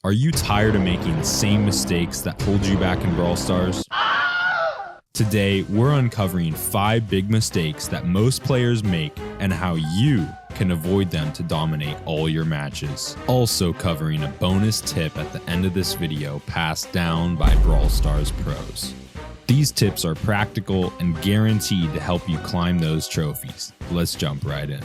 Are you tired of making the same mistakes that hold you back in Brawl Stars? Today, we're uncovering 5 big mistakes that most players make and how you can avoid them to dominate all your matches. Also covering a bonus tip at the end of this video passed down by Brawl Stars pros. These tips are practical and guaranteed to help you climb those trophies. Let's jump right in.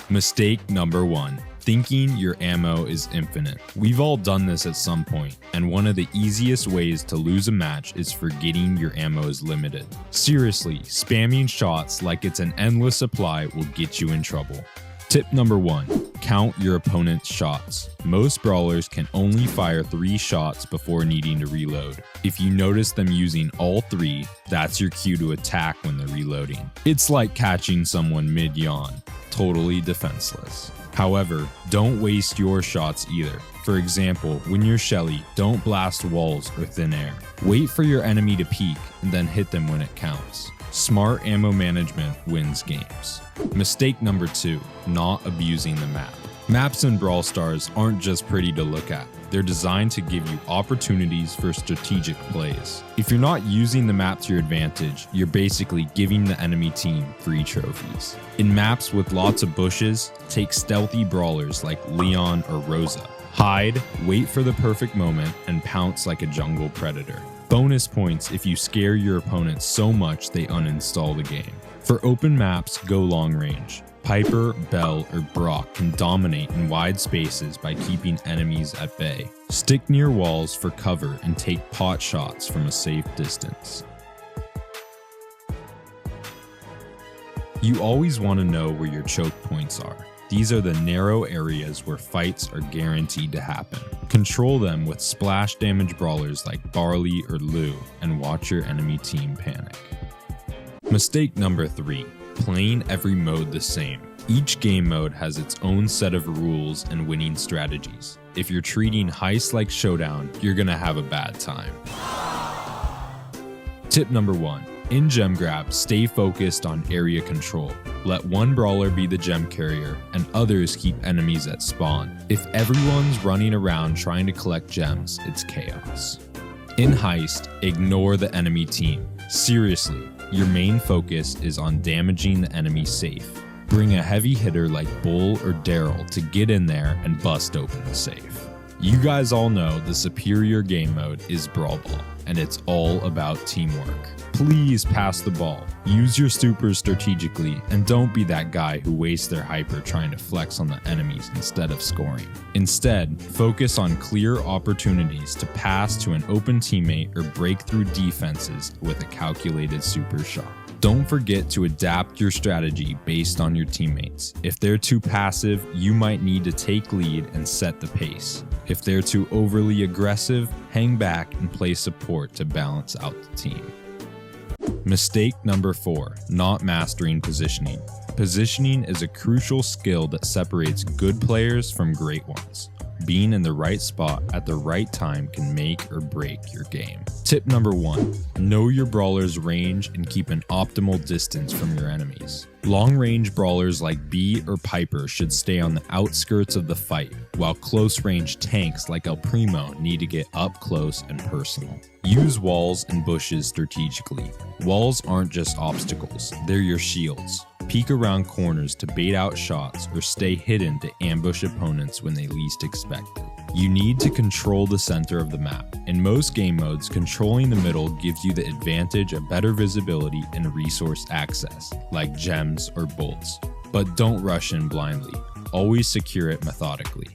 Mistake number 1. Thinking your ammo is infinite. We've all done this at some point, and one of the easiest ways to lose a match is forgetting your ammo is limited. Seriously, spamming shots like it's an endless supply will get you in trouble. Tip number 1. Count your opponent's shots. Most brawlers can only fire 3 shots before needing to reload. If you notice them using all 3, that's your cue to attack when they're reloading. It's like catching someone mid-yawn, totally defenseless. However, don't waste your shots either. For example, when you're Shelly, don't blast walls or thin air. Wait for your enemy to peek and then hit them when it counts. Smart ammo management wins games. Mistake number 2, not abusing the map. Maps in Brawl Stars aren't just pretty to look at. They're designed to give you opportunities for strategic plays. If you're not using the map to your advantage, you're basically giving the enemy team free trophies. In maps with lots of bushes, take stealthy brawlers like Leon or Rosa. Hide, wait for the perfect moment, and pounce like a jungle predator. Bonus points if you scare your opponents so much they uninstall the game. For open maps, go long range. Piper, Bell, or Brock can dominate in wide spaces by keeping enemies at bay. Stick near walls for cover and take pot shots from a safe distance. You always want to know where your choke points are. These are the narrow areas where fights are guaranteed to happen. Control them with splash damage brawlers like Barley or Lou and watch your enemy team panic. Mistake number 3. Playing every mode the same. Each game mode has its own set of rules and winning strategies. If you're treating Heist like Showdown, you're gonna have a bad time. Tip number 1. In gem grab, stay focused on area control. Let one brawler be the gem carrier and others keep enemies at spawn. If everyone's running around trying to collect gems, it's chaos. In Heist, ignore the enemy team. Seriously, your main focus is on damaging the enemy safe. Bring a heavy hitter like Bull or Daryl to get in there and bust open the safe. You guys all know the superior game mode is Brawl Ball, and it's all about teamwork. Please pass the ball, use your supers strategically, and don't be that guy who wastes their hyper trying to flex on the enemies instead of scoring. Instead, focus on clear opportunities to pass to an open teammate or break through defenses with a calculated super shot. Don't forget to adapt your strategy based on your teammates. If they're too passive, you might need to take lead and set the pace. If they're too overly aggressive, hang back and play support to balance out the team. Mistake number 4, not mastering positioning. Positioning is a crucial skill that separates good players from great ones. Being in the right spot at the right time can make or break your game. Tip number 1, know your brawler's range and keep an optimal distance from your enemies. Long-range brawlers like Bee or Piper should stay on the outskirts of the fight, while close-range tanks like El Primo need to get up close and personal. Use walls and bushes strategically. Walls aren't just obstacles, they're your shields. Peek around corners to bait out shots or stay hidden to ambush opponents when they least expect it. You need to control the center of the map. In most game modes, controlling the middle gives you the advantage of better visibility and resource access, like gems or bolts. But don't rush in blindly. Always secure it methodically.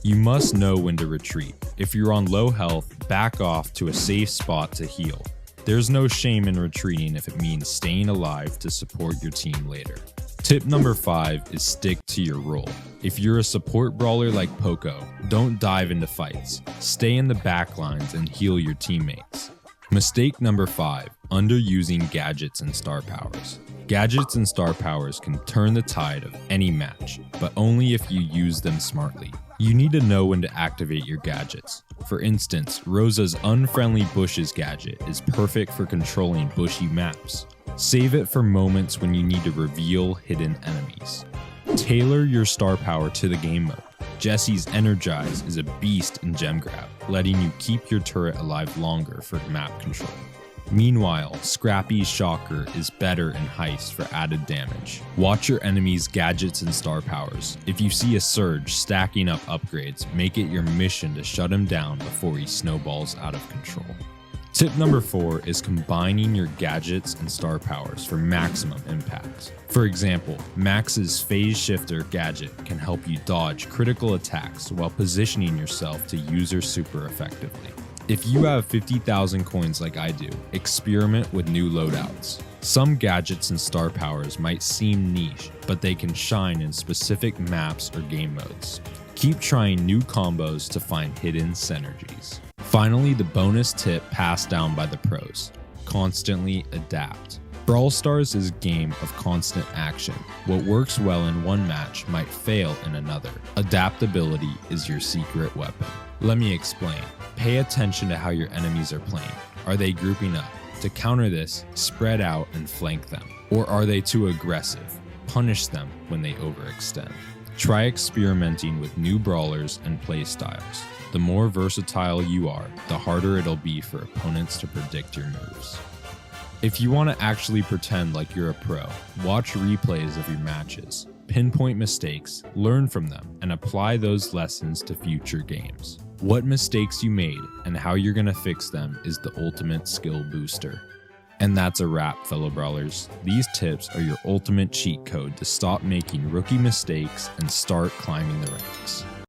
You must know when to retreat. If you're on low health, back off to a safe spot to heal. There's no shame in retreating if it means staying alive to support your team later. Tip number 5 is stick to your role. If you're a support brawler like Poco, don't dive into fights. Stay in the back lines and heal your teammates. Mistake number 5, underusing gadgets and star powers. Gadgets and star powers can turn the tide of any match, but only if you use them smartly. You need to know when to activate your gadgets. For instance, Rosa's Unfriendly Bushes gadget is perfect for controlling bushy maps. Save it for moments when you need to reveal hidden enemies. Tailor your star power to the game mode. Jesse's Energize is a beast in gem grab, letting you keep your turret alive longer for map control. Meanwhile, Scrappy's Shocker is better in Heist for added damage. Watch your enemies' gadgets and star powers. If you see a Surge stacking up upgrades, make it your mission to shut him down before he snowballs out of control. Tip number 4 is combining your gadgets and star powers for maximum impact. For example, Max's Phase Shifter gadget can help you dodge critical attacks while positioning yourself to use her super effectively. If you have 50,000 coins like I do, experiment with new loadouts. Some gadgets and star powers might seem niche, but they can shine in specific maps or game modes. Keep trying new combos to find hidden synergies. Finally, the bonus tip passed down by the pros: constantly adapt. Brawl Stars is a game of constant action. What works well in one match might fail in another. Adaptability is your secret weapon. Let me explain. Pay attention to how your enemies are playing. Are they grouping up? To counter this, spread out and flank them. Or are they too aggressive? Punish them when they overextend. Try experimenting with new brawlers and playstyles. The more versatile you are, the harder it'll be for opponents to predict your moves. If you want to actually pretend like you're a pro, watch replays of your matches. Pinpoint mistakes, learn from them, and apply those lessons to future games. What mistakes you made and how you're going to fix them is the ultimate skill booster. And that's a wrap, fellow brawlers. These tips are your ultimate cheat code to stop making rookie mistakes and start climbing the ranks.